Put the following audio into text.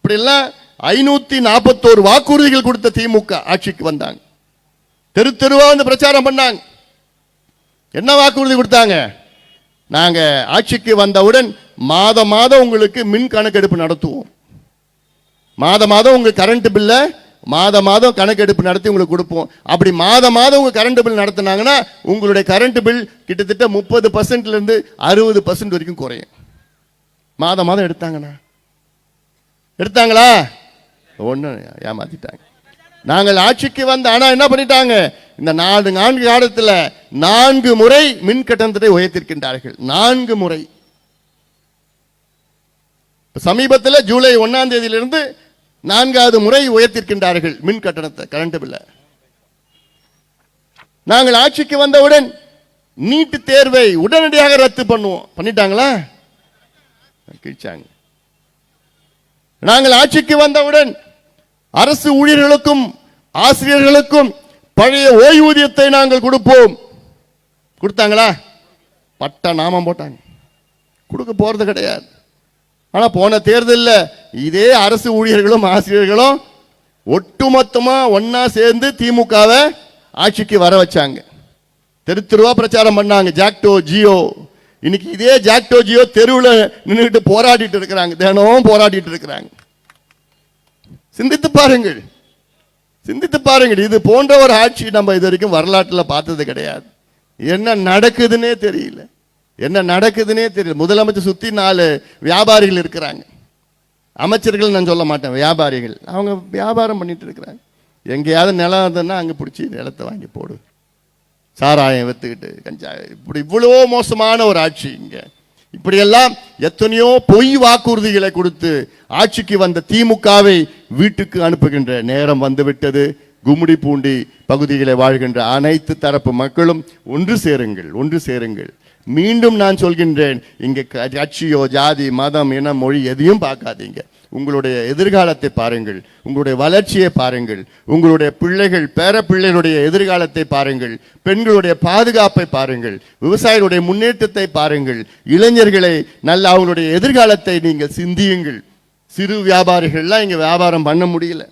இப்படியெல்லாம் 541 வாக்குறுதிகள் கொடுத்த திமுக ஆட்சிக்கு வந்தாங்க. தெரு தெருவா வந்து பிரச்சாரம் பண்ணாங்க. என்ன வாக்குறுதி கொடுத்தாங்க? நாங்க ஆட்சிக்கு வந்தவுடன் மாதம் மாதம் உங்களுக்கு மின் கணக்கெடுப்பு நடத்துவோம், மாதம் மாதம் உங்க கரண்ட் பில்ல மாதம் மாதம் கணக்கெடுப்பு நடத்தி உங்களுக்கு கொடுப்போம். அப்படி மாதம் மாதம் உங்க கரண்ட் பில் நடத்தினாங்கன்னா உங்களுடைய கரண்ட் பில் கிட்டத்தட்ட 30% இருந்து 60% வரைக்கும் குறையும். மாதம் மாதம் எடுத்தாங்களா? ஒண்ணு ஏமாத்திட்டாங்க. நாங்கள் ஆட்சிக்கு வந்த ஆனா என்ன பண்ணிட்டாங்க? இந்த 4 காலத்துல 4 முறை மின் கட்டணத்தை உயர்த்திருக்கின்றார்கள். 4 முறை. சமீபத்தில் ஜூலை 1ஆம் தேதியிலிருந்து 4வது முறை உயர்த்திருக்கின்றார்கள் மின் கட்டணத்தை, கரண்ட் பில்ல. நாங்கள் ஆட்சிக்கு வந்தவுடன் நீட் தேர்வை உடனடியாக ரத்து பண்ணுவோம். பண்ணிட்டாங்களா? கிழிச்சாங்க. நாங்கள் ஆட்சிக்கு வந்தவுடன் அரசு ஊழியர்களுக்கும் ஆசிரியர்களுக்கும் பழைய ஓய்வூதியத்தை நாங்கள் கொடுப்போம். கொடுத்தாங்களா? பட்ட நாமம் போட்டாங்க. கொடுக்க போறது கிடையாது. ஆனா போன தேர்தலில் இதே அரசு ஊழியர்களும் ஆசிரியர்களும் ஒட்டுமொத்தமா ஒன்னா சேர்ந்து திமுகவை ஆட்சிக்கு வர வச்சாங்க. தெரு தெருவா பிரச்சாரம் பண்ணாங்க. ஜாக்டோ ஜியோ. இன்னைக்கு இதே ஜாக்டோ ஜியோ தெருவில் நின்றுட்டு போராடிட்டு இருக்கிறாங்க. தினமும் போராடிட்டு இருக்கிறாங்க. சிந்தித்து பாருங்கள், சிந்தித்து பாருங்கள். இது போன்ற ஒரு ஆட்சி நம்ம இது வரைக்கும் வரலாற்றில் பார்த்தது கிடையாது. என்ன நடக்குதுன்னே தெரியல, என்ன நடக்குதுன்னே தெரியல. முதலமைச்சர் சுத்தி 4 வியாபாரிகள் இருக்கிறாங்க. அமைச்சர்கள் நான் சொல்ல மாட்டேன், வியாபாரிகள். அவங்க வியாபாரம் பண்ணிட்டு இருக்கிறாங்க. எங்கேயாவது நிலம் இருந்ததுன்னா அங்கே பிடிச்சி நிலத்தை வாங்கி போடு, சாராயம் வித்துக்கிட்டு கஞ்சா. இப்படி இவ்வளோ மோசமான ஒரு ஆட்சி இங்க. இப்படியெல்லாம் எத்தனையோ பொய் வாக்குறுதிகளை கொடுத்து ஆட்சிக்கு வந்த திமுகவை வீட்டுக்கு அனுப்புகின்ற நேரம் வந்துவிட்டது. கும்மிடிப்பூண்டி பகுதிகளை வாழ்கின்ற அனைத்து தரப்பு மக்களும் ஒன்று சேருங்கள், ஒன்று சேருங்கள். மீண்டும் நான் சொல்கின்றேன், இங்கே கட்சியோ ஜாதி மதம் இனம் மொழி எதையும் பார்க்காதீங்க. உங்களுடைய எதிர்காலத்தை பாருங்கள், உங்களுடைய வளர்ச்சியை பாருங்கள், உங்களுடைய பிள்ளைகள் பேர பிள்ளைகளுடைய எதிர்காலத்தை பாருங்கள், பெண்களுடைய பாதுகாப்பை பாருங்கள், விவசாயிகளுடைய முன்னேற்றத்தை பாருங்கள், இளைஞர்களை நல்ல அவங்களுடைய எதிர்காலத்தை நீங்கள் சிந்தியுங்கள். சிறு வியாபாரிகள்லாம் இங்கே வியாபாரம் பண்ண முடியல.